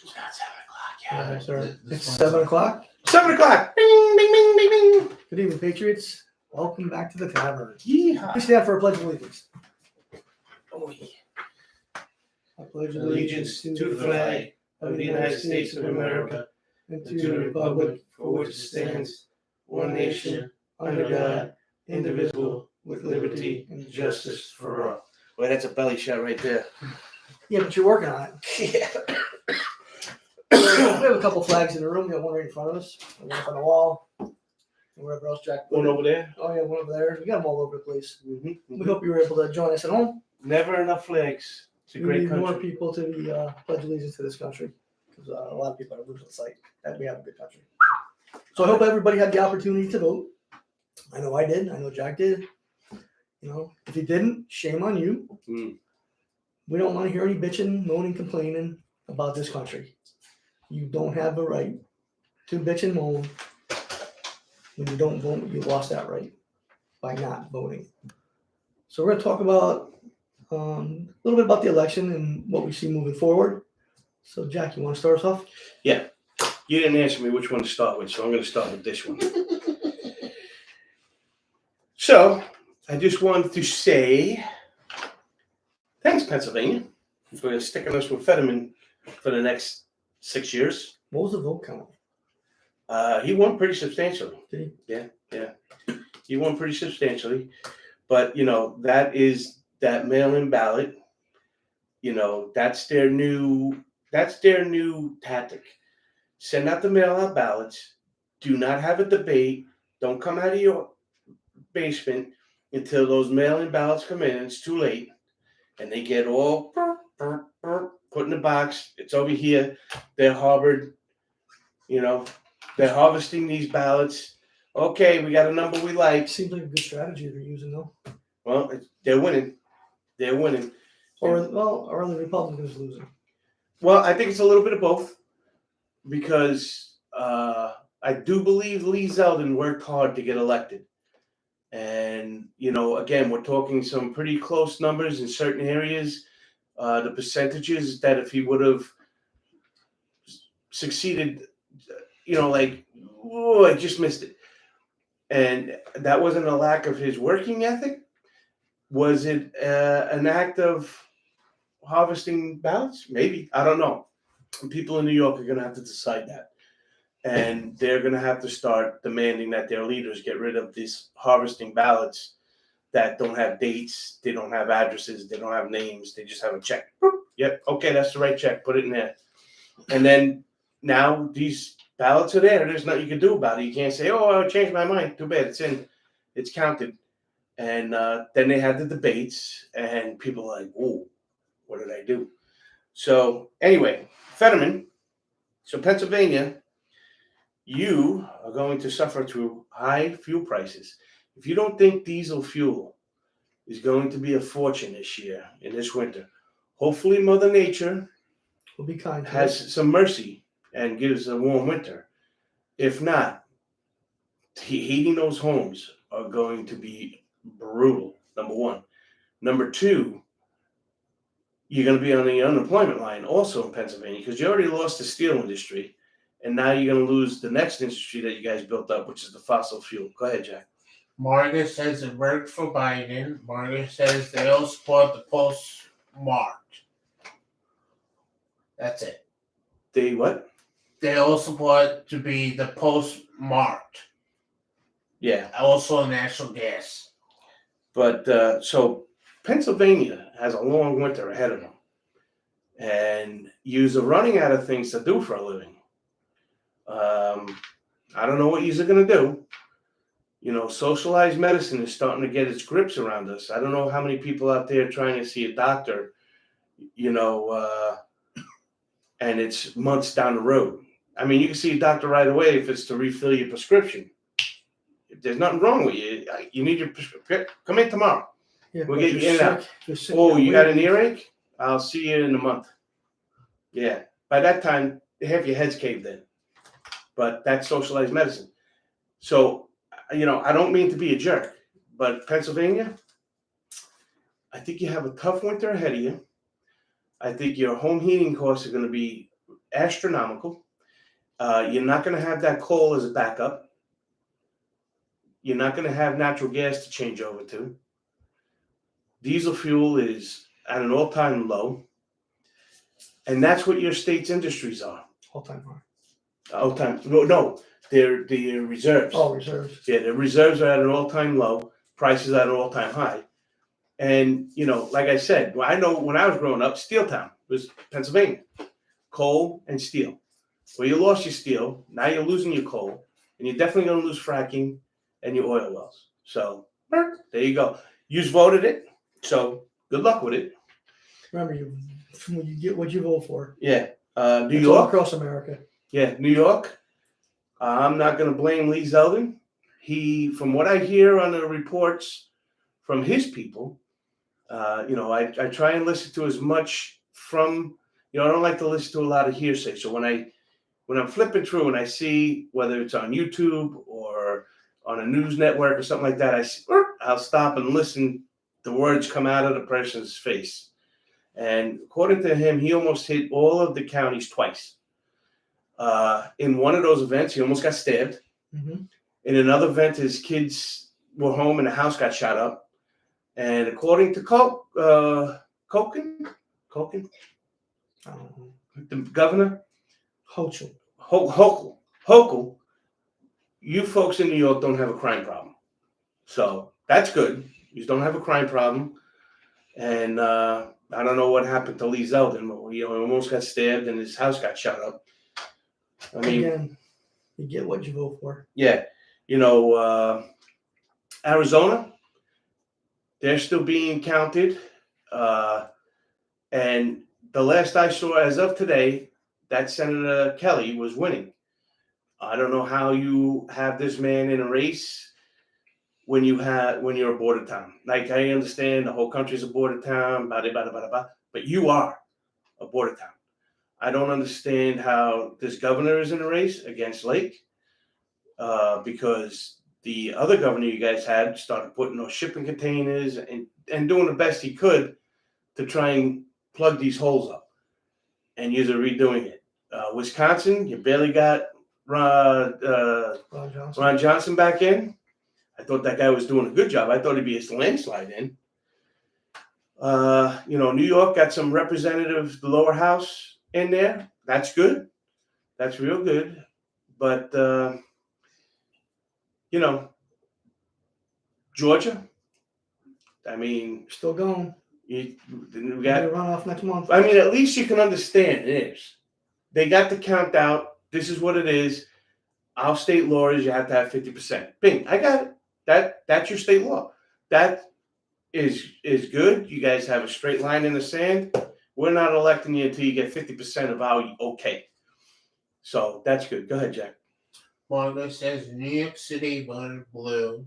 It's not 7 o'clock. Yeah, sir. This It's one's 7 on. o'clock. 7 o'clock. Bing, bing, bing, bing, bing. Good evening, Patriots. Welcome back to the tavern. Yeehaw. Please stand for a pledge of allegiance. Oh, yeah. I pledge Allegiance to the flag of the United States of America and and to the republic for which it stands, one nation, under God, indivisible, with liberty and justice for all. Well, that's a belly shot right there. Yeah, but you're working on it. Yeah. We have a couple flags in the room. We got one right in front of us, one up on the wall, and wherever else Jack put One it. over there. Oh, yeah, one over there. We got them all over the place. Mm-hmm. We hope you were able to join us at home. Never enough flags. It's a We great need more country. people to be pledge allegiance to this country because a lot of people are losing sight that we have a good country. So I hope everybody had the opportunity to vote. I know I did. I know Jack did. You know, if you didn't, shame on you. Mm. We don't want to hear any bitching, moaning, complaining about this country. You don't have the right to bitch and moan. When you don't vote, you lost that right by not voting. So we're going to talk about a little bit about the election and what we see moving forward. So Jack, you want to start us off? You didn't answer me which one to start with, so I'm going to start with this one. So, I just wanted to say thanks, Pennsylvania, for sticking us with Fetterman for the next 6 years. What was the vote count? He won pretty substantially. Did Yeah. He won pretty substantially. But, that is that mail-in ballot. That's their new tactic. Send out the mail-out ballots. Do not have a debate. Don't come out of your basement until those mail-in ballots come in. It's too late. And they get all put in the box. It's over here. They're harbored. They're harvesting these ballots. Okay, we got a number we like. Seems like a good strategy they're using, though. Well, they're winning. They're winning. Or are the Republicans losing? Well, I think it's a little bit of both because I do believe Lee Zeldin worked hard to get elected. And, again, we're talking some pretty close numbers in certain areas. The percentages that if he would have succeeded, I just missed it. And that wasn't a lack of his working ethic. Was it an act of harvesting ballots? Maybe. I don't know. And people in New York are going to have to decide that. And they're going to have to start demanding that their leaders get rid of these harvesting ballots that don't have dates, they don't have addresses, they don't have names, they just have a check. Boop. Yep, okay, that's the right check. Put it in there. And then now these ballots are there. There's nothing you can do about it. You can't say, I changed my mind. Too bad. It's in. It's counted. And then they had the debates, and people are like, "Whoa, what did I do?" So anyway, Fetterman. So Pennsylvania, you are going to suffer through high fuel prices. If you don't think diesel fuel is going to be a fortune this year, in this winter, hopefully Mother Nature We'll be kind to us. has some mercy and gives a warm winter. If not, heating those homes are going to be brutal, number one. Number two, you're going to be on the unemployment line also in Pennsylvania because you already lost the steel industry, and now you're going to lose the next industry that you guys built up, which is the fossil fuel. Go ahead, Jack. Margaret says it worked for Biden. Margaret says they all support the post-March. That's it. They what? They all support to be the post-March. Yeah. Also natural gas. But so Pennsylvania has a long winter ahead of them. And you're running out of things to do for a living. I don't know what you're going to do. Socialized medicine is starting to get its grips around us. I don't know how many people out there trying to see a doctor, and it's months down the road. I mean, you can see a doctor right away if it's to refill your prescription. If there's nothing wrong with you, you need your prescription. Come in tomorrow. Yeah, We'll but get if you in you're and out. sick- if you're sick, Oh, you got an wait. earache? I'll see you in a month. Yeah. By that time, half your head's caved in. But that's socialized medicine. So, I don't mean to be a jerk, but Pennsylvania, I think you have a tough winter ahead of you. I think your home heating costs are going to be astronomical. You're not going to have that coal as a backup. You're not going to have natural gas to change over to. Diesel fuel is at an all-time low. And that's what your state's industries are. All-time high. All-time, no, they're the reserves. Oh, reserves. Yeah, the reserves are at an all-time low. Prices at an all-time high. And, you know, like I said, I know when I was growing up, Steel Town was Pennsylvania. Coal and steel. Well, you lost your steel. Now you're losing your coal. And you're definitely going to lose fracking and your oil wells. So, there you go. You voted it. So, good luck with it. Remember, you get what you vote for. Yeah. New It's all York. across America. Yeah, New York. I'm not going to blame Lee Zeldin. He, from what I hear on the reports from his people, you know, I try and listen to as much from, you know, I don't like to listen to a lot of hearsay. So when I'm flipping through and I see whether it's on YouTube or on a news network or something like that, I'll stop and listen. The words come out of the person's face. And according to him, he almost hit all of the counties twice. In one of those events, he almost got stabbed. Mm-hmm. In another event, his kids were home and the house got shot up. And according to Koken, the governor, Hochul, you folks in New York don't have a crime problem. So that's good. You don't have a crime problem. And I don't know what happened to Lee Zeldin, but he almost got stabbed and his house got shot up. I mean, again, you get what you vote for. Yeah. You know, Arizona, they're still being counted. And the last I saw as of today, that Senator Kelly was winning. I don't know how you have this man in a race when you're a border town. Like, I understand the whole country's a border town, but you are a border town. I don't understand how this governor is in a race against Lake, because the other governor you guys had started putting those shipping containers and doing the best he could to try and plug these holes up. And you're redoing it. Wisconsin, you barely got Ron Johnson back in. I thought that guy was doing a good job. I thought he'd be a landslide in. You know, New York got some representatives, the lower house in there. That's good. That's real good. But, you know, Georgia, I mean, Still going. we Got got to run off next month. I mean, at least you can understand it is. They got the count out. This is what it is. Our state law is you have to have 50%. Bing, I got it. That's your state law. That is good. You guys have a straight line in the sand. We're not electing you until you get 50% of our okay. So that's good. Go ahead, Jack. Margo says New York City voted blue.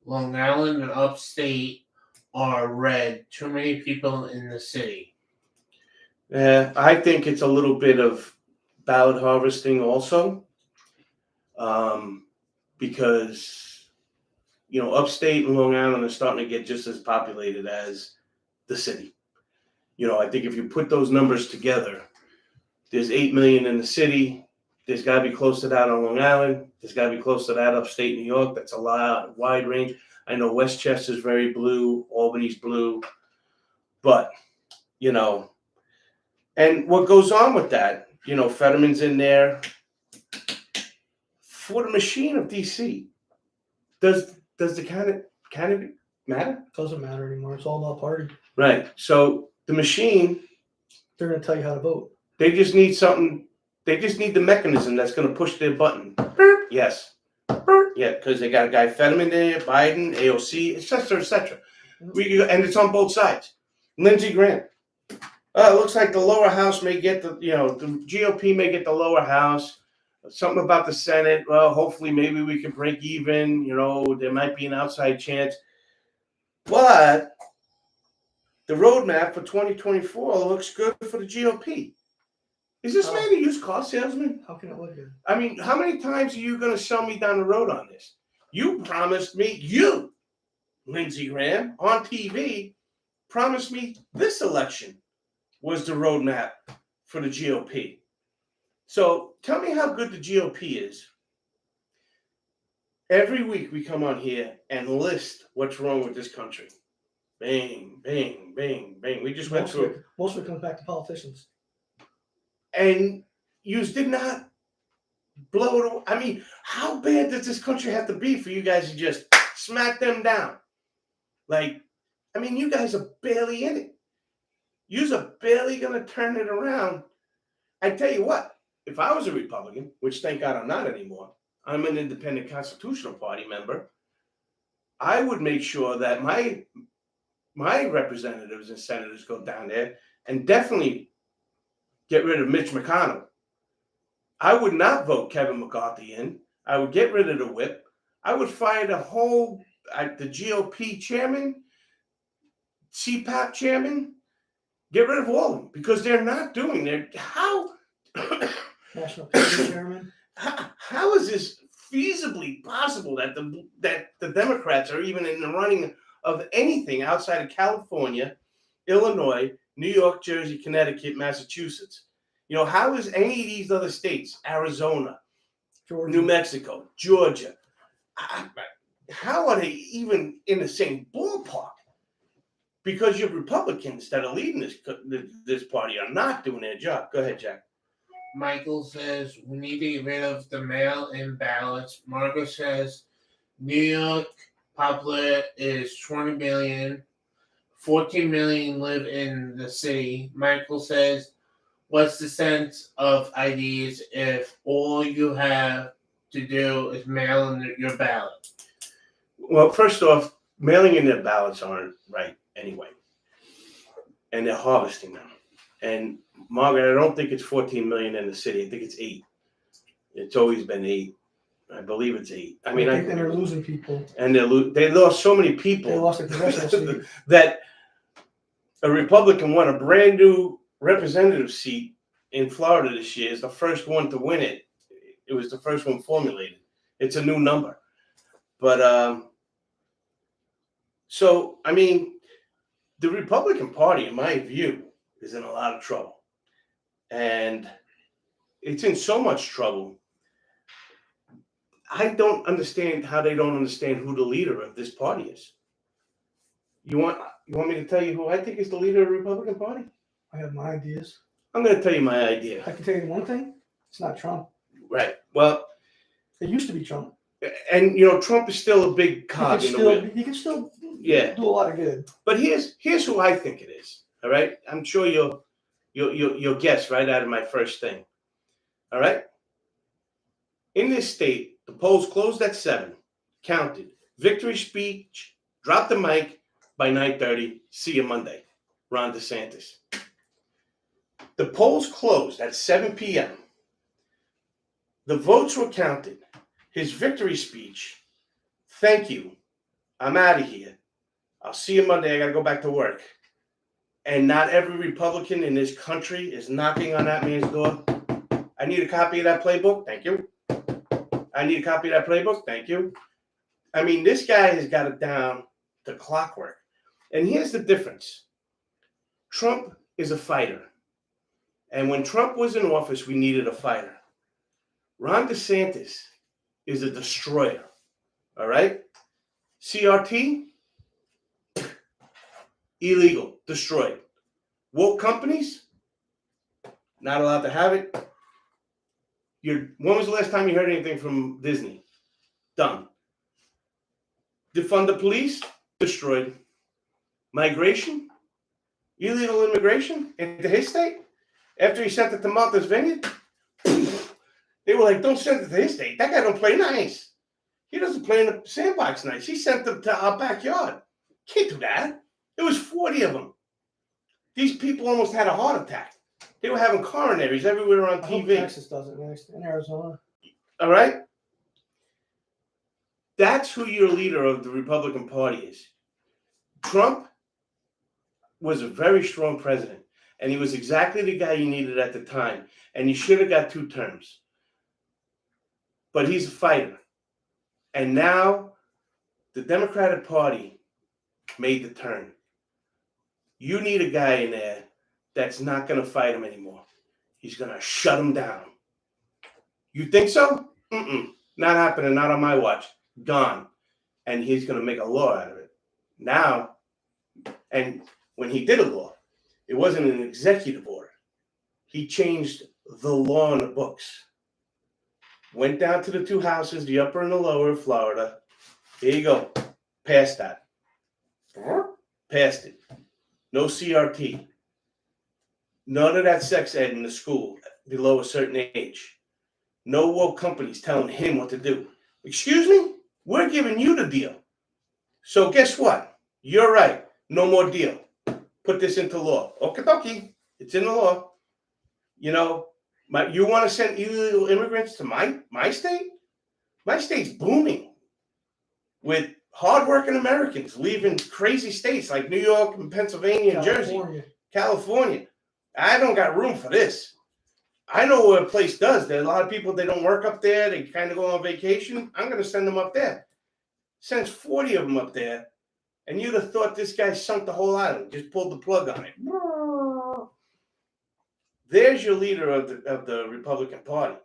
Long Island and upstate are red. Too many people in the city. I think it's a little bit of ballot harvesting also, because, you know, upstate and Long Island are starting to get just as populated as the city. You know, I think if you put those numbers together, there's 8 million in the city. There's got to be close to that on Long Island. There's got to be close to that upstate New York. That's a lot, wide range. I know Westchester's very blue. Albany's blue. But, you know, and what goes on with that, you know, Fetterman's in there. For the machine of DC, does the candidate matter? Doesn't matter anymore. It's all about party. Right. So the machine, They're going to tell you how to vote. they just need something. They just need the mechanism that's going to push their button. Yes. Yeah, because they got a guy Fetterman there, Biden, AOC, etc., etc. And it's on both sides. Lindsey Graham. It looks like the lower house may get the GOP may get the lower house. Something about the Senate. Well, hopefully, maybe we can break even. You know, there might be an outside chance. But the roadmap for 2024 looks good for the GOP. Is this man a used car salesman? How can it look good? I mean, how many times are you going to sell me down the road on this? You promised me, Lindsey Graham, on TV, promised me this election was the roadmap for the GOP. So tell me how good the GOP is. Every week we come on here and list what's wrong with this country. Bang, bang, bang, bang. We just went through. Most of it comes back to politicians. And you did not blow it away. I mean, how bad does this country have to be for you guys to just smack them down? Like, I mean, you guys are barely in it. You're barely going to turn it around. I tell you what, if I was a Republican, which thank God I'm not anymore, I'm an independent Constitutional Party member, I would make sure that my representatives and senators go down there and definitely get rid of Mitch McConnell. I would not vote Kevin McCarthy in. I would get rid of the whip. I would fire the GOP chairman, CPAP chairman, get rid of all of them because they're not doing their National Committee Chairman. How is this feasibly possible that the Democrats are even in the running of anything outside of California, Illinois, New York, Jersey, Connecticut, Massachusetts? You know, how is any of these other states, Arizona, Georgia. New Mexico, Georgia, how are they even in the same ballpark? Because your Republicans that are leading this party are not doing their job. Go ahead, Jack. Michael says we need to get rid of the mail-in ballots. Margaret says New York population is 20 million. 14 million live in the city. Michael says, what's the sense of IDs if all you have to do is mail in your ballot? Well, first off, mailing in their ballots aren't right anyway. And they're harvesting them. And Margaret, I don't think it's 14 million in the city. I think it's 8. It's always been 8. I believe it's 8. I mean, and they're losing people. And they lost so many people. They lost a congressional seat. That a Republican won a brand new representative seat in Florida this year. Is the first one to win it. It was the first one formulated. It's a new number. But so I mean, the Republican Party, in my view, is in a lot of trouble. And it's in so much trouble. I don't understand how they don't understand who the leader of this party is. You want me to tell you who I think is the leader of the Republican Party? I have my ideas. I'm going to tell you my idea. I can tell you one thing. It's not Trump. Right. Well, it used to be Trump. And, you know, Trump is still a big cog in the wheel. He can still do a lot of good. But here's who I think it is. All right. I'm sure you'll guess right out of my first thing. All right. In this state, the polls closed at 7, counted, victory speech, dropped the mic by 9:30. See you Monday. Ron DeSantis. The polls closed at 7 p.m. The votes were counted. His victory speech, thank you. I'm out of here. I'll see you Monday. I got to go back to work. And not every Republican in this country is knocking on that man's door. I need a copy of that playbook. Thank you. I need a copy of that playbook. Thank you. I mean, this guy has got it down to clockwork. And here's the difference. Trump is a fighter. And when Trump was in office, we needed a fighter. Ron DeSantis is a destroyer. All right? CRT, illegal, destroyed. Woke companies, not allowed to have it. When was the last time you heard anything from Disney? Done. Defund the police, destroyed. Migration, illegal immigration into his state. After he sent it to Martha's Vineyard, they were like, don't send it to his state. That guy don't play nice. He doesn't play in the sandbox nice. He sent them to our backyard. Can't do that. There was 40 of them. These people almost had a heart attack. They were having coronaries everywhere on TV. Texas does it next, in Arizona. All right? That's who your leader of the Republican Party is. Trump was a very strong president, and he was exactly the guy you needed at the time, and he should have got 2 terms. But he's a fighter. And now the Democratic Party made the turn. You need a guy in there that's not going to fight him anymore. He's going to shut him down. You think so? Not happening. Not on my watch. Gone. And he's going to make a law out of it. Now, and when he did a law, it wasn't an executive order. He changed the law in the books. Went down to the two houses, the upper and the lower of Florida. Here you go. Passed that. Passed it. No CRT. None of that sex ed in the school below a certain age. No woke companies telling him what to do. Excuse me? We're giving you the deal. So guess what? You're right. No more deal. Put this into law. Okie dokie. It's in the law. You know, you want to send illegal immigrants to my state? My state's booming with hardworking Americans leaving crazy states like New York and Pennsylvania and Jersey, California. I don't got room for this. I know what a place does. There are a lot of people, they don't work up there. They kind of go on vacation. I'm going to send them up there. Sends 40 of them up there. And you'd have thought this guy sunk the whole island, just pulled the plug on it. There's your leader of the Republican Party.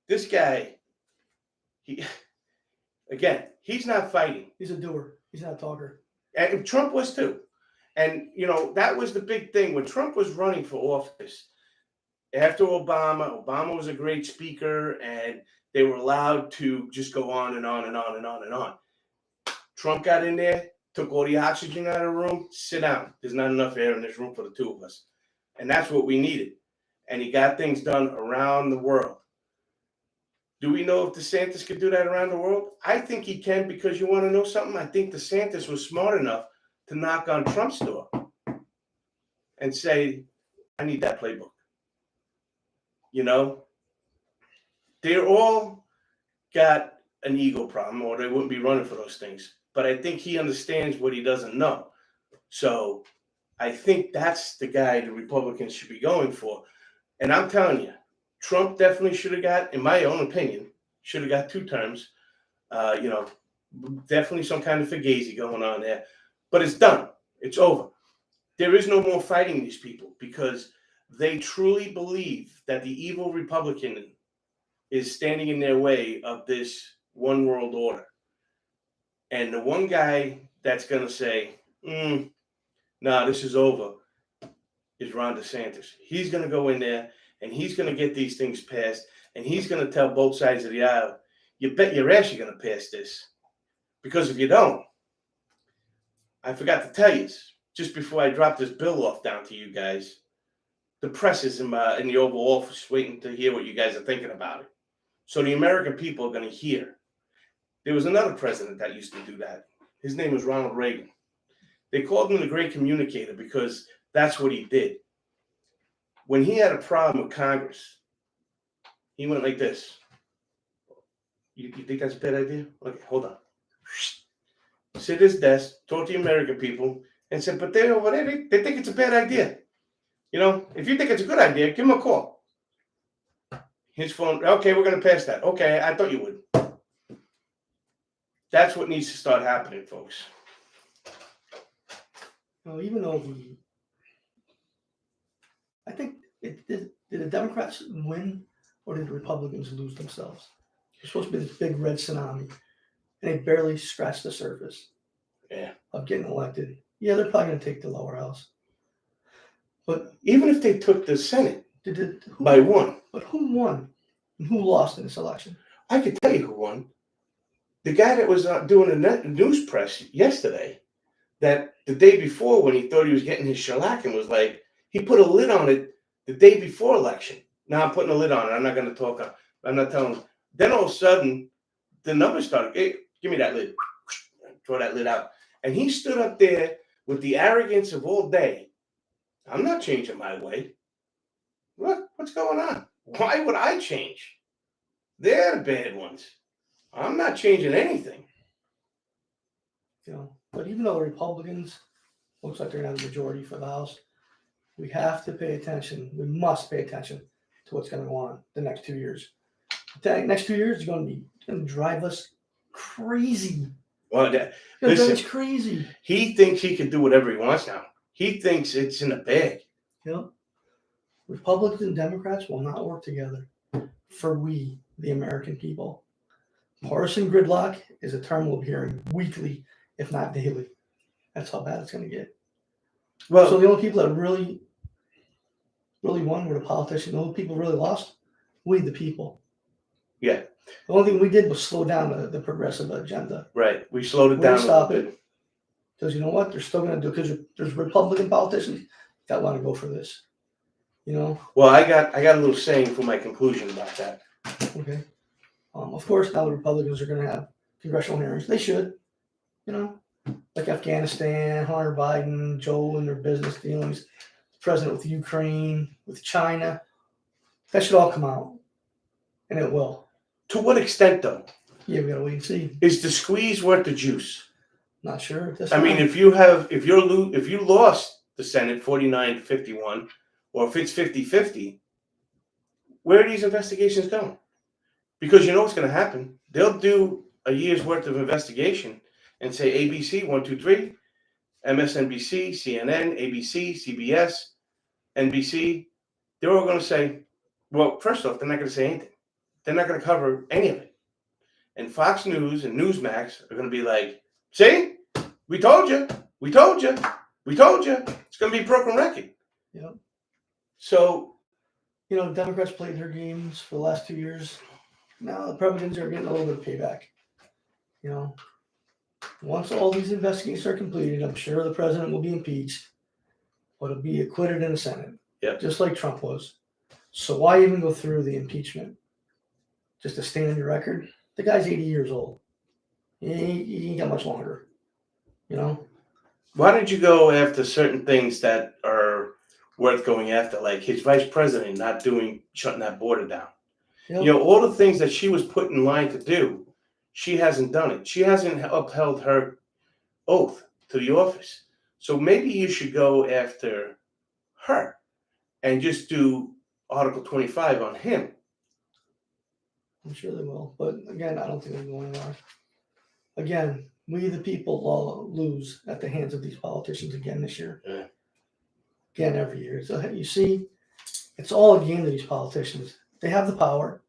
This guy, he's not fighting. He's a doer. He's not a talker. And Trump was too. And, you know, that was the big thing. When Trump was running for office, after Obama was a great speaker, and they were allowed to just go on and on and on and on and on. Trump got in there, took all the oxygen out of the room. Sit down. There's not enough air in this room for the two of us. And that's what we needed. And he got things done around the world. Do we know if DeSantis could do that around the world? I think he can, because you want to know something? I think DeSantis was smart enough to knock on Trump's door and say, I need that playbook. You know, they're all got an ego problem, or they wouldn't be running for those things. But I think he understands what he doesn't know. So I think that's the guy the Republicans should be going for. And I'm telling you, Trump definitely should have got, in my own opinion, should have got 2 terms. You know, definitely some kind of fugazi going on there. But it's done. It's over. There is no more fighting these people, because they truly believe that the evil Republican is standing in their way of this one world order. And the one guy that's going to say, nah, this is over, is Ron DeSantis. He's going to go in there and he's going to get these things passed, and he's going to tell both sides of the aisle, you bet your ass you're going to pass this. Because if you don't, I forgot to tell you, just before I drop this bill off down to you guys, the press is in the Oval Office waiting to hear what you guys are thinking about it. So the American people are going to hear. There was another president that used to do that. His name was Ronald Reagan. They called him the great communicator because that's what he did. When he had a problem with Congress, he went like this. You think that's a bad idea? Okay, hold on. Sit at his desk, talk to the American people, and said, but they're over there, they think it's a bad idea. You know, if you think it's a good idea, give him a call. His phone, okay, we're going to pass that. Okay, I thought you would. That's what needs to start happening, folks. Well, even though I think did the Democrats win, or did the Republicans lose themselves? It's supposed to be this big red tsunami, and they barely scratched the surface of getting elected. Yeah, they're probably going to take the lower house. But even if they took the Senate by 1. But who won and who lost in this election? I could tell you who won. The guy that was doing the news press yesterday, that the day before, when he thought he was getting his shellacking, was like, he put a lid on it the day before election. Now I'm putting a lid on it. I'm not going to talk. I'm not telling him. Then all of a sudden, the numbers started. Hey, give me that lid. Throw that lid out. And he stood up there with the arrogance of all day. I'm not changing my way. What's going on? Why would I change? They're the bad ones. I'm not changing anything. You know, but even though the Republicans looks like they're going to have a majority for the House, we have to pay attention. We must pay attention to what's going to go on the next 2 years. The next 2 years is going to drive us crazy. Well, Listen, it's crazy. He thinks he can do whatever he wants now. He thinks it's in the bag. You know, Republicans and Democrats will not work together. for we, the American people. Partisan gridlock is a term we'll be hearing weekly, if not daily. That's how bad it's going to get. Well, So the only people that really won were the politicians. The only people really lost, we, the people. Yeah. The only thing we did was slow down the progressive agenda. right. We slowed it We down didn't a little stop bit. it. Because you know what? They're still going to do, because there's Republican politicians that want to go for this. You know? Well, I got a little saying for my conclusion about that. Okay. Of course, now the Republicans are going to have congressional hearings. They should. You know? Like Afghanistan, Hunter Biden, Joe and their business dealings, the president with Ukraine, with China. That should all come out. And it will. To what extent, though? Yeah, we got to wait and see. Is the squeeze worth the juice? Not sure. I mean, if you lost the Senate 49-51, or if it's 50-50, where are these investigations going? Because you know what's going to happen. They'll do a year's worth of investigation and say ABC 1, 2, 3, MSNBC, CNN, ABC, CBS, NBC. They're all going to say, well, first off, they're not going to say anything. They're not going to cover any of it. And Fox News and Newsmax are going to be like, see? We told you. We told you. We told you. It's going to be a broken record. Yep. So, you know, the Democrats played their games for the last 2 years. Now the Republicans are getting a little bit of payback. You know, once all these investigations are completed, I'm sure the president will be impeached, but he'll be acquitted in the Senate. Yep. Just like Trump was. So why even go through the impeachment? Just to stand on your record? The guy's 80 years old. He ain't got much longer. You know? why don't you go after certain things that are worth going after, like his vice president not shutting that border down? Yep. You know, all the things that she was put in line to do, she hasn't done it. She hasn't upheld her oath to the office. So maybe you should go after her and just do Article 25 on him. I'm sure they will. But again, I don't think they're going anywhere. Again, we the people will lose at the hands of these politicians again this year. Yeah. Again, every year. So you see, it's all a game to these politicians. They have the power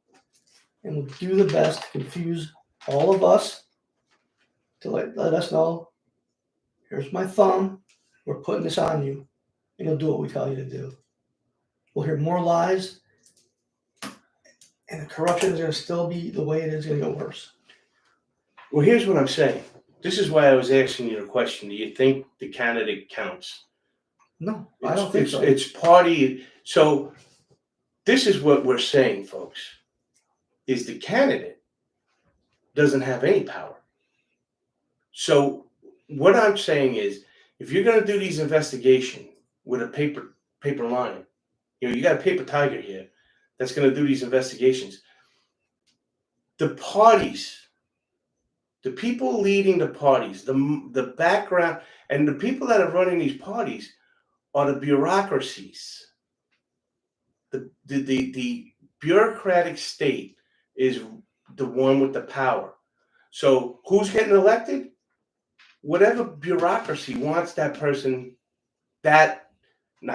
and will do the best to confuse all of us to let us know, here's my thumb, we're putting this on you, and you'll do what we tell you to do. We'll hear more lies, and the corruption is going to still be the way it is, going to get worse. Well, here's what I'm saying. This is why I was asking you the question. Do you think the candidate counts? No, I don't think so. It's party. So this is what we're saying, folks, is the candidate doesn't have any power. So what I'm saying is, if you're going to do these investigations with a paper line, you got a paper tiger here that's going to do these investigations. The parties, the people leading the parties, the background, and the people that are running these parties are the bureaucracies. The bureaucratic state is the one with the power. So who's getting elected? Whatever bureaucracy wants that person, not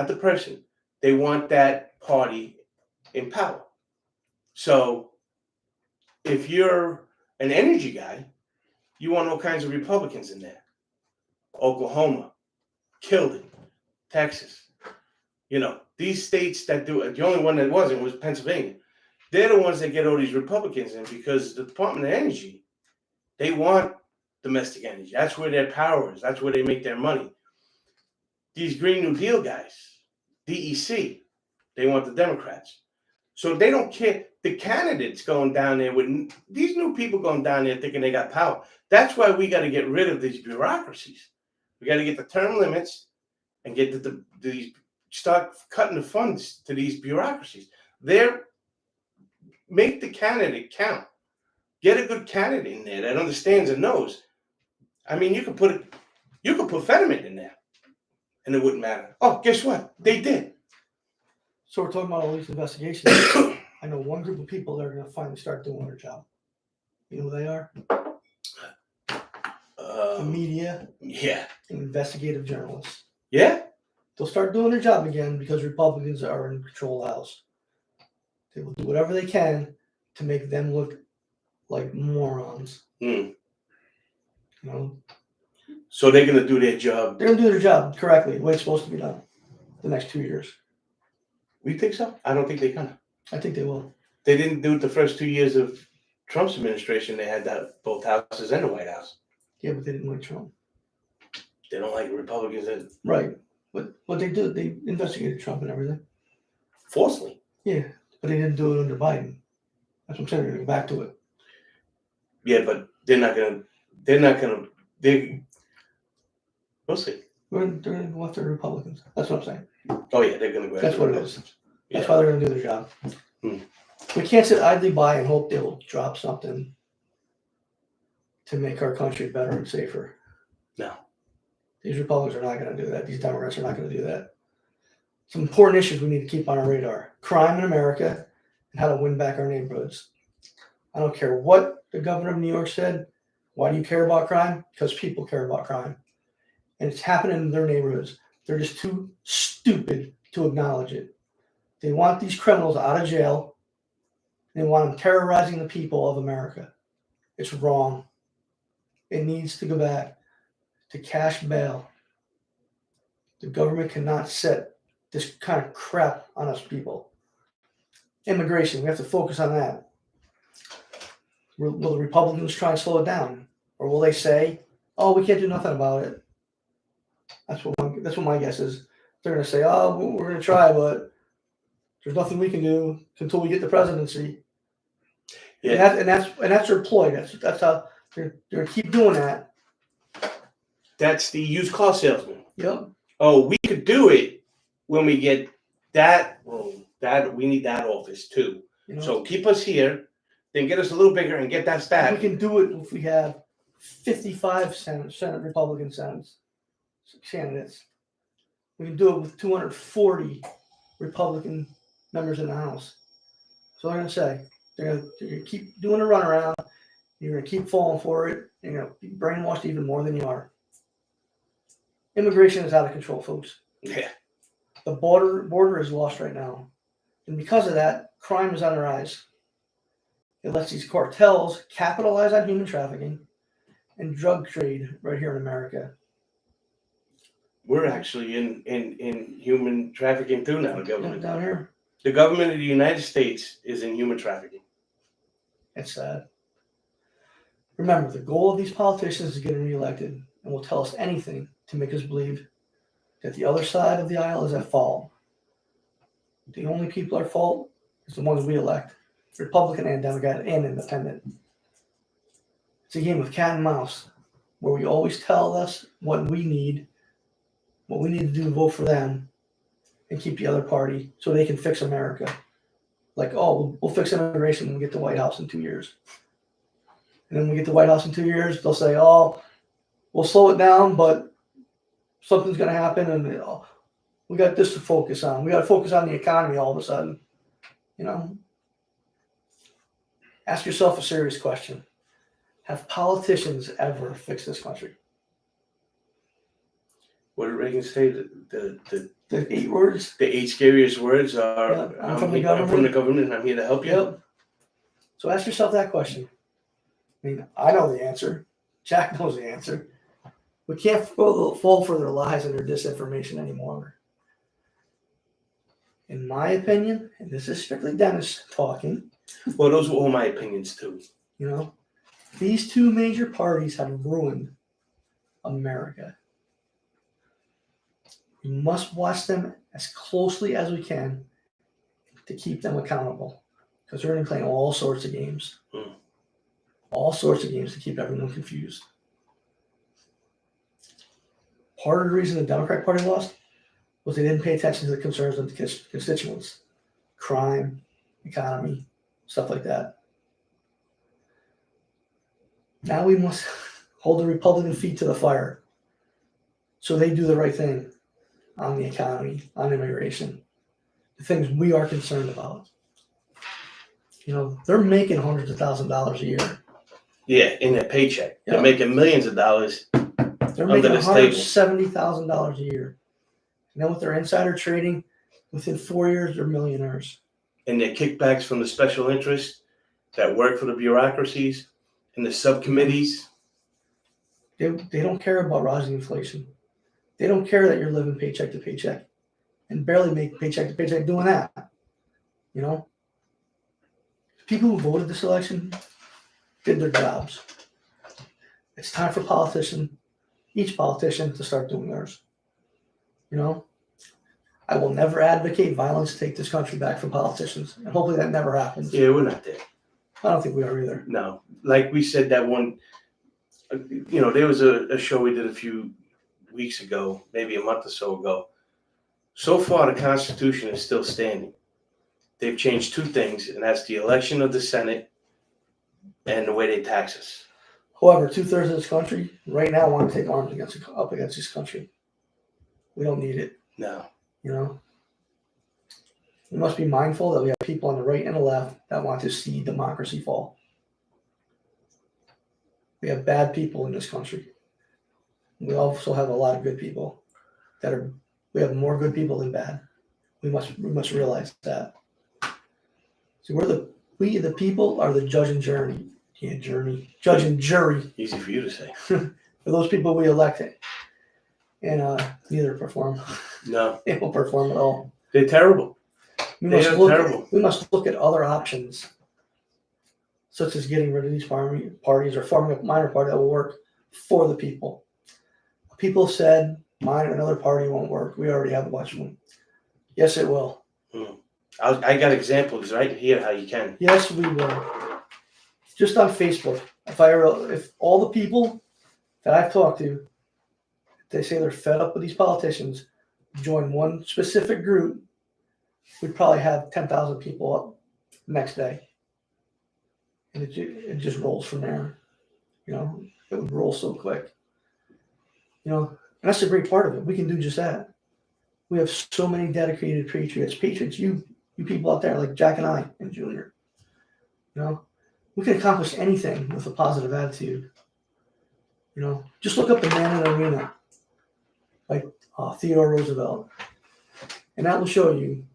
the person, they want that party in power. So if you're an energy guy, you want all kinds of Republicans in there. Oklahoma, Kilden, Texas. These states that do it, the only one that wasn't was Pennsylvania. They're the ones that get all these Republicans in because the Department of Energy, they want domestic energy. That's where their power is. That's where they make their money. These Green New Deal guys, DEC, they want the Democrats. So they don't care. The candidates going down there with these new people going down there thinking they got power. That's why we got to get rid of these bureaucracies. We got to get the term limits and get start cutting the funds to these bureaucracies. Make the candidate count. Get a good candidate in there that understands and knows. I mean, you could put Fetterman in there, and it wouldn't matter. Oh, guess what? They did. So we're talking about all these investigations. I know one group of people that are going to finally start doing their job. You know who they are? The media. Yeah. And investigative journalists. Yeah. They'll start doing their job again because Republicans are in control of the House. They will do whatever they can to make them look like morons. Mm. You know, So they're gonna do their job. they're gonna do their job correctly, the way it's supposed to be done. The next 2 years, We think so? I don't think they're gonna. I think they will. They didn't do it the first 2 years of Trump's administration. They had that both houses and the White House. Yeah, but they didn't like Trump. They don't like Republicans and Right. But what they did, they investigated Trump and everything. forcefully. Yeah, but they didn't do it under Biden. That's what I'm saying. They're gonna go back to it. Yeah, but they're not gonna. We'll see. They're gonna go after the Republicans. That's what I'm saying. Oh yeah, they're gonna go. That's after what it the is. Republicans. That's Yeah. why they're gonna do their job. Hmm. We can't sit idly by and hope they'll drop something to make our country better and safer. No. These Republicans are not going to do that. These Democrats are not going to do that. Some important issues we need to keep on our radar: crime in America and how to win back our neighborhoods. I don't care what the governor of New York said. Why do you care about crime? Because people care about crime. And it's happening in their neighborhoods. They're just too stupid to acknowledge it. They want these criminals out of jail. They want them terrorizing the people of America. It's wrong. It needs to go back to cash bail. The government cannot set this kind of crap on us people. Immigration, we have to focus on that. Will the Republicans try and slow it down? Or will they say, oh, we can't do nothing about it? That's what my guess is. They're going to say, oh, we're going to try, but there's nothing we can do until we get the presidency. Yeah. And that's their ploy. That's how they're going to keep doing that. That's the used car salesman. Yep. Oh, we could do it when we get that. Well, that we need that office too. You know? So keep us here, then get us a little bigger and get that We staff. can do it if we have 55 Senate Republican candidates. We can do it with 240 Republican members in the House. So they're going to say, they're going to keep doing a runaround. You're going to keep falling for it. And you're going to be brainwashed even more than you are. Immigration is out of control, folks. Yeah. The border is lost right now. And because of that, crime is on the rise. It lets these cartels capitalize on human trafficking and drug trade right here in America. We're actually in human trafficking too now, the government. Down here, The government of the United States is in human trafficking. it's sad. Remember, the goal of these politicians is getting reelected and will tell us anything to make us believe that the other side of the aisle is at fault. The only people at fault is the ones we elect, Republican and Democrat and Independent. It's a game of cat and mouse where we always tell us what we need to do to vote for them and keep the other party so they can fix America. Like, oh, we'll fix immigration when we get the White House in 2 years. And then when we get the White House in 2 years, they'll say, oh, we'll slow it down, but something's going to happen and we got this to focus on. We got to focus on the economy all of a sudden. You know? Ask yourself a serious question. Have politicians ever fixed this country? What did Reagan say? The The 8 words? the 8 scariest words are Yeah, I'm from the I'm from the government. government and I'm here to help you. Yep. So ask yourself that question. I mean, I know the answer. Jack knows the answer. We can't fall for their lies and their disinformation anymore. In my opinion, and this is strictly Dennis talking, Well, those were all my opinions too. you know, these two major parties have ruined America. We must watch them as closely as we can to keep them accountable because they're going to be playing all sorts of games. All sorts of games to keep everyone confused. Part of the reason the Democratic Party lost was they didn't pay attention to the concerns of the constituents. Crime, economy, stuff like that. Now we must hold the Republican feet to the fire so they do the right thing on the economy, on immigration, the things we are concerned about. You know, they're making hundreds of thousands of dollars a year. Yeah, in their paycheck. Yeah. They're making millions of dollars. They're Under making this table. $170,000 a year. And then with their insider trading, within 4 years, they're millionaires. and their kickbacks from the special interests that work for the bureaucracies and the subcommittees. They don't care about rising inflation. They don't care that you're living paycheck to paycheck and barely make paycheck to paycheck doing that. You know, people who voted this election did their jobs. It's time for each politician to start doing theirs. You know, I will never advocate violence to take this country back from politicians, and hopefully that never happens. Yeah, we're not there. I don't think we are either. No, like we said that one, there was a show we did a few weeks ago, maybe a month or so ago. So far, the Constitution is still standing. They've changed two things, and that's the election of the Senate and the way they tax us. However, 2/3 of this country right now want to take arms up against this country. We don't need it. No. You know, we must be mindful that we have people on the right and the left that want to see democracy fall. We have bad people in this country. We also have a lot of good people we have more good people than bad. We must realize that. So we the people are the judge and jury. Yeah, judge and jury. Easy for you to say. For those people we elected. And neither perform. No. They won't perform at all. They're terrible. We Terrible. must look at other options, such as getting rid of these parties or forming a minor party that will work for the people. People said mine or another party won't work. We already have a bunch of them. Yes, it will. I got examples right here how you can. Yes, we will. Just on Facebook, if all the people that I've talked to, they say they're fed up with these politicians, join one specific group, we'd probably have 10,000 people up next day. And it just rolls from there. You know, it would roll so quick. You know, and that's the great part of it. We can do just that. We have so many dedicated patriots, you people out there like Jack and I and Junior. You know, we can accomplish anything with a positive attitude. You know, just look up the man in the arena, like Theodore Roosevelt, and that will show you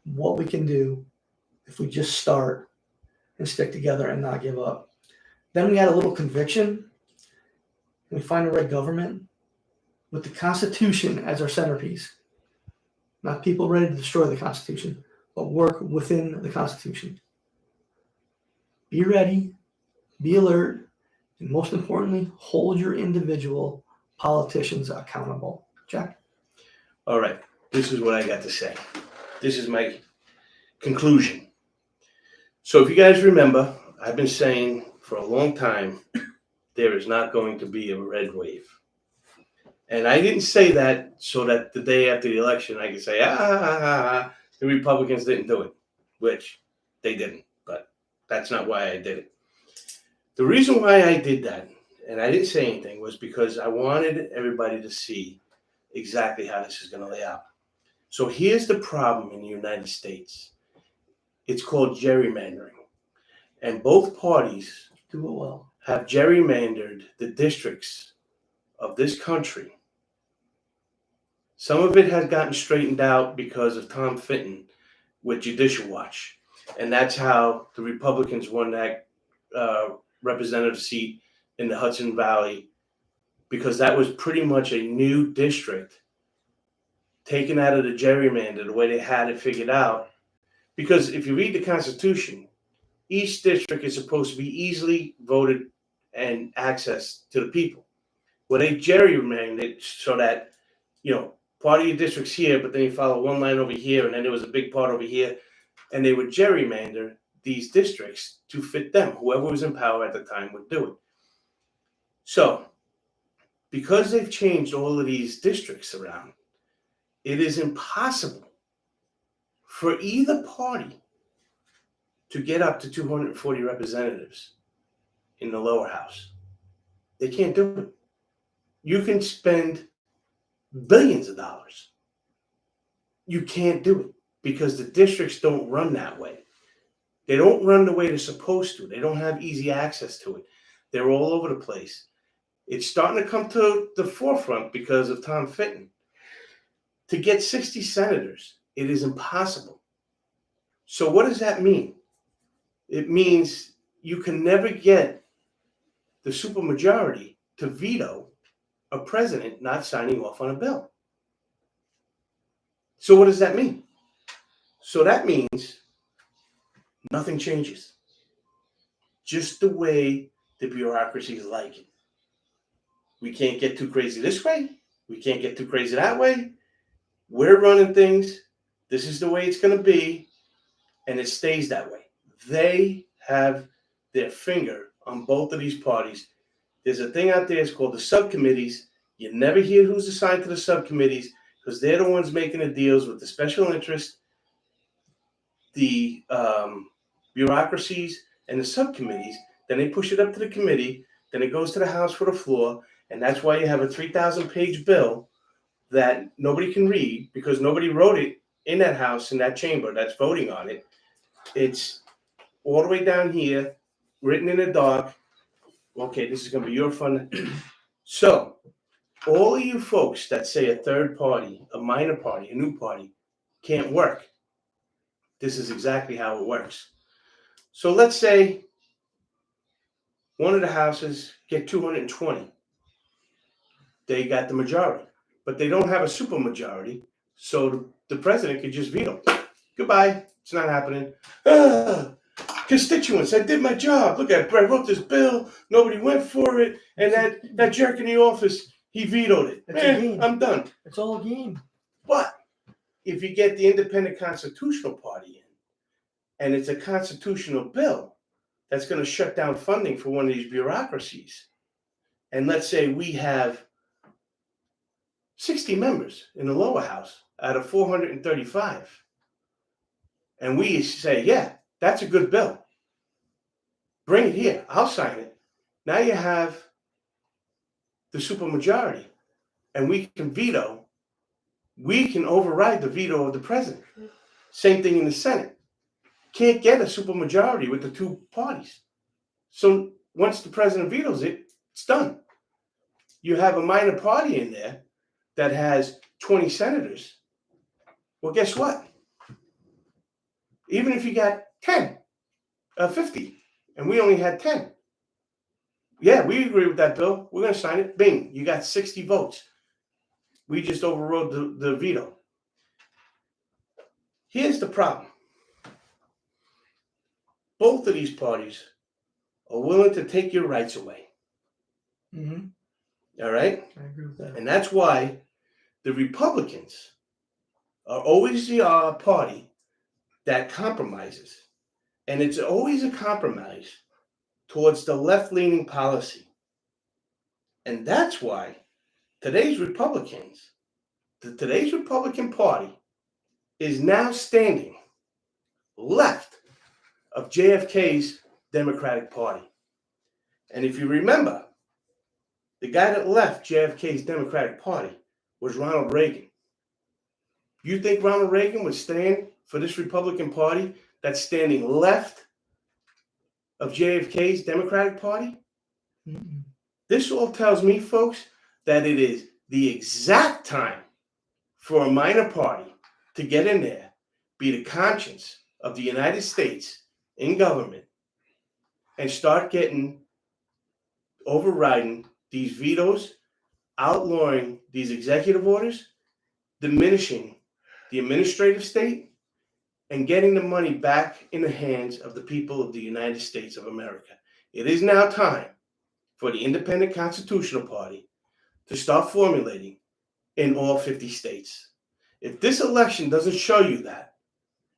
what we can do if we just start and stick together and not give up. Then we add a little conviction, and we find the right government with the Constitution as our centerpiece. Not people ready to destroy the Constitution, but work within the Constitution. Be ready, be alert, and most importantly, hold your individual politicians accountable. Jack? All right. This is what I got to say. This is my conclusion. So if you guys remember, I've been saying for a long time, there is not going to be a red wave. And I didn't say that so that the day after the election, I could say, the Republicans didn't do it, which they didn't. But that's not why I did it. The reason why I did that, and I didn't say anything, was because I wanted everybody to see exactly how this is going to lay out. So here's the problem in the United States. It's called gerrymandering. And both parties Do it well. have gerrymandered the districts of this country. Some of it has gotten straightened out because of Tom Fitton with Judicial Watch. And that's how the Republicans won that representative seat in the Hudson Valley, because that was pretty much a new district taken out of the gerrymander, the way they had it figured out. Because if you read the Constitution, each district is supposed to be easily voted and accessed to the people. Well, they gerrymandered it so that, part of your district's here, but then you follow one line over here, and then there was a big part over here. And they would gerrymander these districts to fit them. Whoever was in power at the time would do it. So, because they've changed all of these districts around, it is impossible for either party to get up to 240 representatives in the lower house. They can't do it. You can spend billions of dollars. You can't do it because the districts don't run that way. They don't run the way they're supposed to. They don't have easy access to it. They're all over the place. It's starting to come to the forefront because of Tom Fitton. To get 60 senators, it is impossible. So what does that mean? It means you can never get the supermajority to veto a president not signing off on a bill. So what does that mean? So that means nothing changes. Just the way the bureaucracies like it. We can't get too crazy this way. We can't get too crazy that way. We're running things. This is the way it's going to be. And it stays that way. They have their finger on both of these parties. There's a thing out there, it's called the subcommittees. You never hear who's assigned to the subcommittees because they're the ones making the deals with the special interest, the bureaucracies, and the subcommittees. Then they push it up to the committee. Then it goes to the House for the floor. And that's why you have a 3,000-page bill that nobody can read because nobody wrote it in that House, in that chamber that's voting on it. It's all the way down here, written in the dark. Okay, this is going to be your fun. So, all of you folks that say a third party, a minor party, a new party, can't work, this is exactly how it works. So let's say one of the houses get 220. They got the majority, but they don't have a supermajority, so the president could just veto. Goodbye, it's not happening. Constituents, I did my job. Look at it, I wrote this bill, nobody went for it, and that jerk in the office, he vetoed it. It's a game. I'm done. It's all a game. But if you get the independent constitutional party in, and it's a constitutional bill that's going to shut down funding for one of these bureaucracies, and let's say we have 60 members in the lower house out of 435, and we say, yeah, that's a good bill. Bring it here. I'll sign it. Now you have the supermajority, and we can veto. We can override the veto of the president. Same thing in the Senate. Can't get a supermajority with the two parties. So once the president vetoes it, it's done. You have a minor party in there that has 20 senators. Well, guess what? Even if you got 50, and we only had 10. Yeah, we agree with that bill. We're going to sign it. Bing, you got 60 votes. We just overrode the veto. Here's the problem. Both of these parties are willing to take your rights away. Mm-hmm. All right? I agree with that. And that's why the Republicans are always the party that compromises. And it's always a compromise towards the left-leaning policy. And that's why today's Republican Party is now standing left of JFK's Democratic Party. And if you remember, the guy that left JFK's Democratic Party was Ronald Reagan. You think Ronald Reagan would stand for this Republican Party that's standing left of JFK's Democratic Party? Mm-mm. This all tells me, folks, that it is the exact time for a minor party to get in there, be the conscience of the United States in government, and start overriding these vetoes, outlawing these executive orders, diminishing the administrative state, and getting the money back in the hands of the people of the United States of America. It is now time for the Independent Constitutional Party to start formulating in all 50 states. If this election doesn't show you that,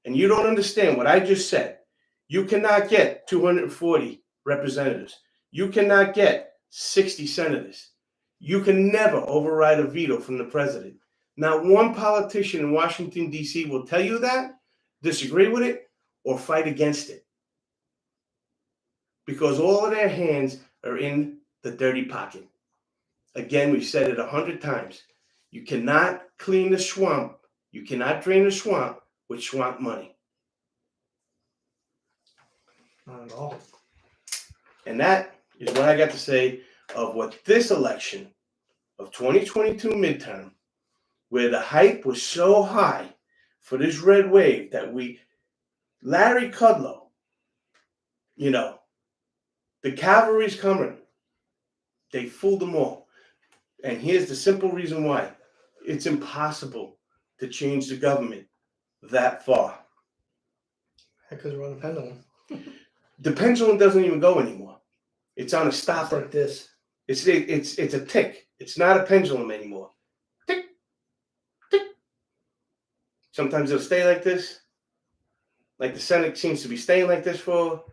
and you don't understand what I just said, you cannot get 240 representatives. You cannot get 60 senators. You can never override a veto from the president. Not one politician in Washington, D.C. will tell you that, disagree with it, or fight against it. Because all of their hands are in the dirty pocket. Again, we've said it 100 times. You cannot clean the swamp. You cannot drain the swamp with swamp money. Not at all. And that is what I got to say of what this election of 2022 midterm, where the hype was so high for this red wave that we Larry Kudlow, you know, the cavalry's coming. They fooled them all. And here's the simple reason why. It's impossible to change the government that far. Because we're on a pendulum. The pendulum doesn't even go anymore. It's on a It's stopper. like this. It's a tick. It's not a pendulum anymore. Tick, tick. Sometimes it'll stay like this. Like the Senate seems to be staying like this for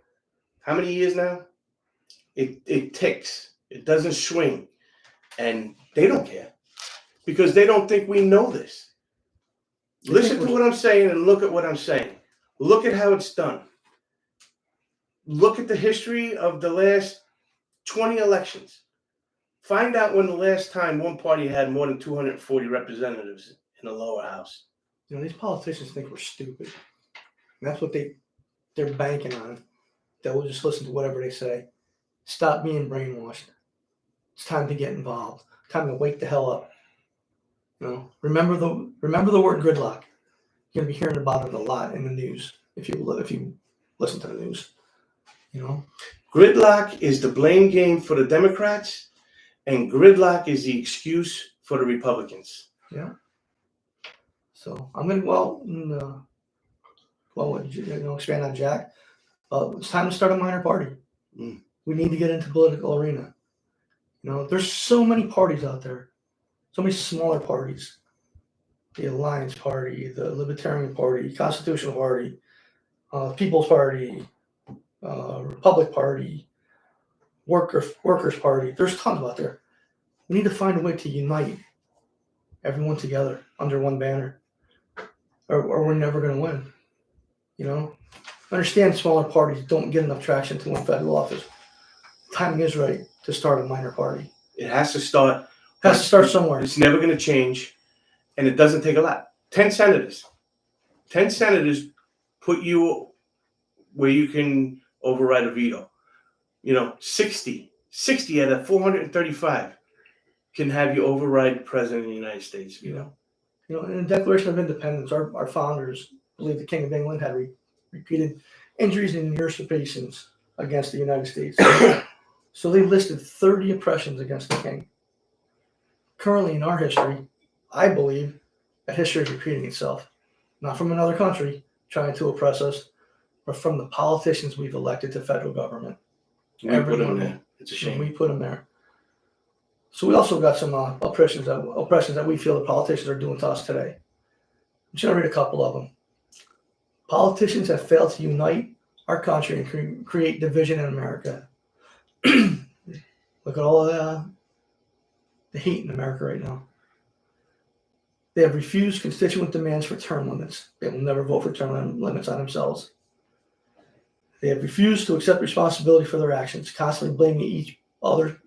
how many years now? It ticks. It doesn't swing. And they don't care. Because they don't think we know this. Listen to what I'm saying and look at what I'm saying. Look at how it's done. Look at the history of the last 20 elections. Find out when the last time one party had more than 240 representatives in the lower house. You know, these politicians think we're stupid. And that's what they're banking on. That we'll just listen to whatever they say. Stop being brainwashed. It's time to get involved. Time to wake the hell up. You know, remember the word gridlock. You're gonna be hearing about it a lot in the news if you listen to the news. You know, Gridlock is the blame game for the Democrats, and gridlock is the excuse for the Republicans. yeah. So I'm gonna expand on Jack. It's time to start a minor party. Mm. We need to get into political arena. You know, there's so many parties out there, so many smaller parties. The Alliance Party, the Libertarian Party, Constitutional Party, People's Party, Republic Party, Workers Party. There's tons out there. We need to find a way to unite everyone together under one banner, or we're never going to win. You know, understand smaller parties don't get enough traction to win federal office. Timing is right to start a minor party. It has to start. Has to start somewhere. It's never going to change, and it doesn't take a lot. 10 senators put you where you can override a veto. You know, 60 out of 435 can have you override the president of the United States veto. You know, in the Declaration of Independence, our founders believed the King of England had repeated injuries and usurpations against the United States. So they listed 30 oppressions against the king. Currently in our history, I believe that history is repeating itself. Not from another country trying to oppress us, but from the politicians we've elected to federal government. We put them there. It's a shame. We put them there. So we also got some oppressions that we feel the politicians are doing to us today. I'm just going to read a couple of them. Politicians have failed to unite our country and create division in America. Look at all the hate in America right now. They have refused constituent demands for term limits. They will never vote for term limits on themselves. They have refused to accept responsibility for their actions, constantly blaming each other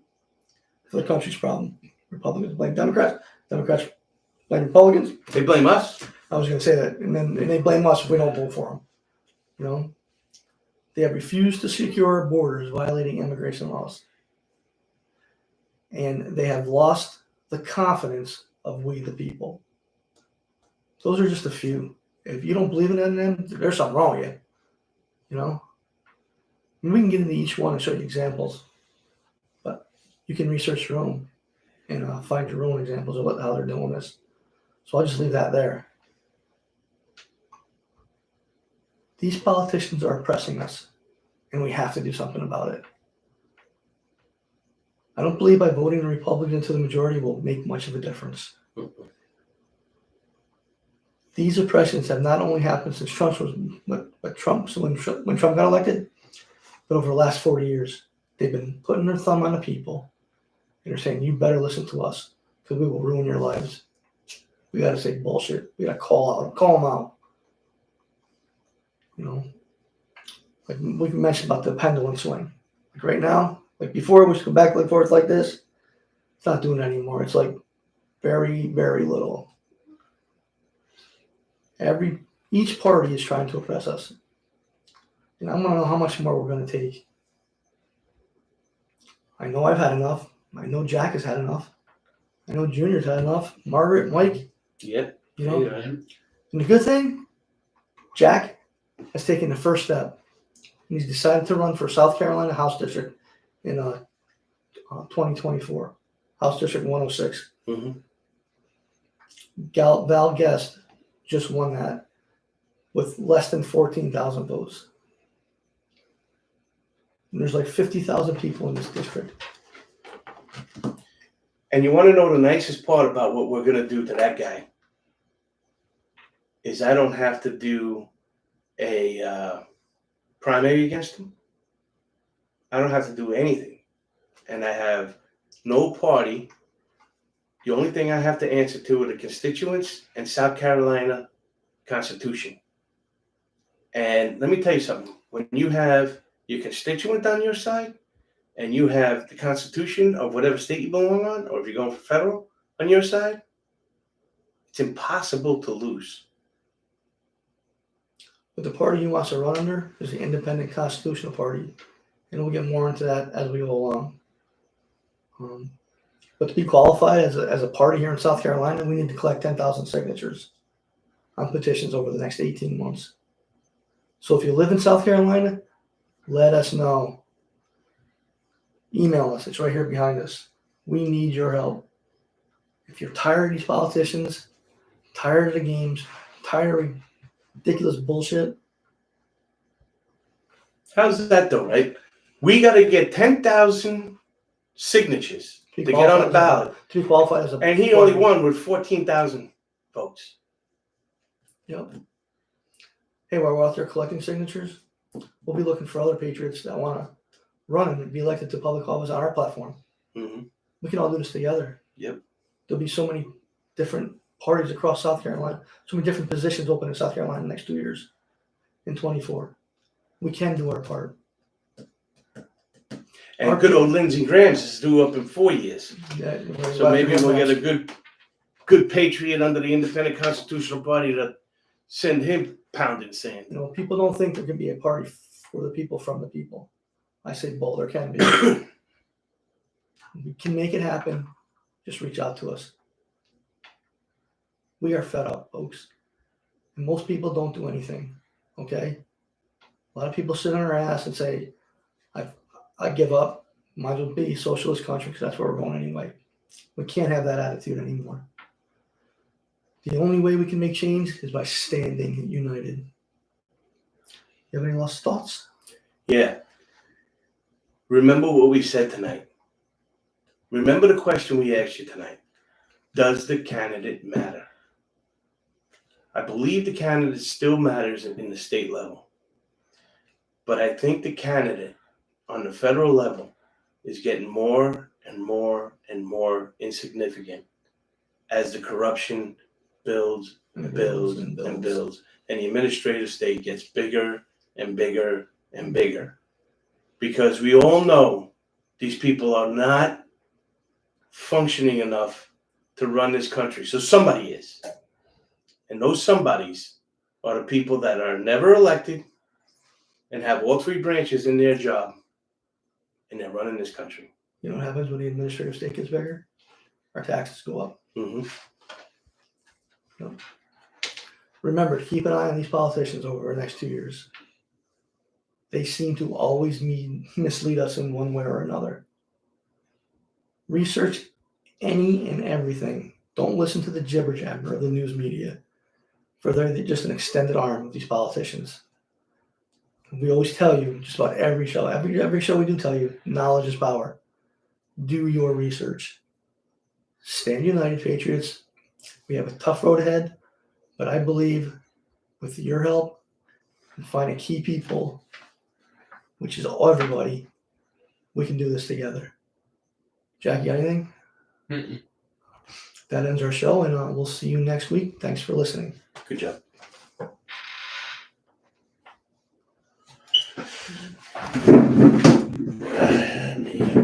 for the country's problem. Republicans blame Democrats. Democrats blame Republicans. They blame us. I was going to say that, and they blame us if we don't vote for them. You know, they have refused to secure borders, violating immigration laws, and they have lost the confidence of we the people. Those are just a few. If you don't believe in them, there's something wrong with you. You know, and we can get into each one and show you examples, but you can research your own and find your own examples of how they're doing this. So I'll just leave that there. These politicians are oppressing us, and we have to do something about it. I don't believe by voting the Republican to the majority will make much of a difference. These oppressions have not only happened since Trump when Trump got elected, but over the last 40 years, they've been putting their thumb on the people, and they're saying, "You better listen to us, because we will ruin your lives." We got to say bullshit. We got to call them out. You know, like we mentioned about the pendulum swing. Like right now, like before we used to go back and forth like this. It's not doing it anymore. It's like very, very little. Each party is trying to oppress us. And I want to know how much more we're going to take. I know I've had enough. I know Jack has had enough. I know Junior's had enough. Margaret, Mike. Yep. You know. Yeah. And the good thing, Jack, has taken the first step. And he's decided to run for South Carolina House District in 2024, House District 106. Mhm. Val Guest just won that with less than 14,000 votes. And there's like 50,000 people in this district. And you want to know the nicest part about what we're going to do to that guy? Is I don't have to do a primary against him. I don't have to do anything. And I have no party. The only thing I have to answer to are the constituents and South Carolina Constitution. And let me tell you something. When you have your constituent on your side and you have the Constitution of whatever state you belong on, or if you're going for federal on your side, it's impossible to lose. But the party he wants to run under is the Independent Constitutional Party. And we'll get more into that as we go along. But to be qualified as a party here in South Carolina, we need to collect 10,000 signatures on petitions over the next 18 months. So if you live in South Carolina, let us know. Email us. It's right here behind us. We need your help. If you're tired of these politicians, tired of the games, tired of ridiculous bullshit. How's that though, right? We got to get 10,000 signatures to get on the ballot. To be qualified as a And he only won with 14,000 votes. Yep. Hey, while we're out there collecting signatures, we'll be looking for other patriots that want to run and be elected to public office on our platform. Mm-hmm. We can all do this together. Yep. There'll be so many different parties across South Carolina, so many different positions open in South Carolina in the next 2 years, in 24. We can do our part. And good old Lindsey Graham's is due up in 4 years. Yeah, So maybe we'll get a good patriot under the Independent Constitutional Party to send him pounding sand. You know, people don't think there can be a party for the people from the people. I say bold, there can be. We can make it happen. Just reach out to us. We are fed up, folks. And most people don't do anything. Okay? A lot of people sit on their ass and say, I give up. Might as well be a socialist country because that's where we're going anyway. We can't have that attitude anymore. The only way we can make change is by standing united. You have any last thoughts? Yeah. Remember what we said tonight. Remember the question we asked you tonight. Does the candidate matter? I believe the candidate still matters in the state level. But I think the candidate on the federal level is getting more and more and more insignificant as the corruption builds and builds and builds. And the administrative state gets bigger and bigger and bigger. Because we all know these people are not functioning enough to run this country. So somebody is. And those somebodies are the people that are never elected and have all three branches in their job. And they're running this country. You know what happens when the administrative state gets bigger? Our taxes go up. Mm-hmm. No. Remember, keep an eye on these politicians over the next 2 years. They seem to always mislead us in one way or another. Research any and everything. Don't listen to the jibber jabber of the news media, for they're just an extended arm of these politicians. We always tell you, just about every show, every show we do tell you, knowledge is power. Do your research. Stand united, patriots. We have a tough road ahead, but I believe with your help and finding key people, which is everybody, we can do this together. Jackie, anything? Mm-mm. That ends our show, and we'll see you next week. Thanks for listening. Good job.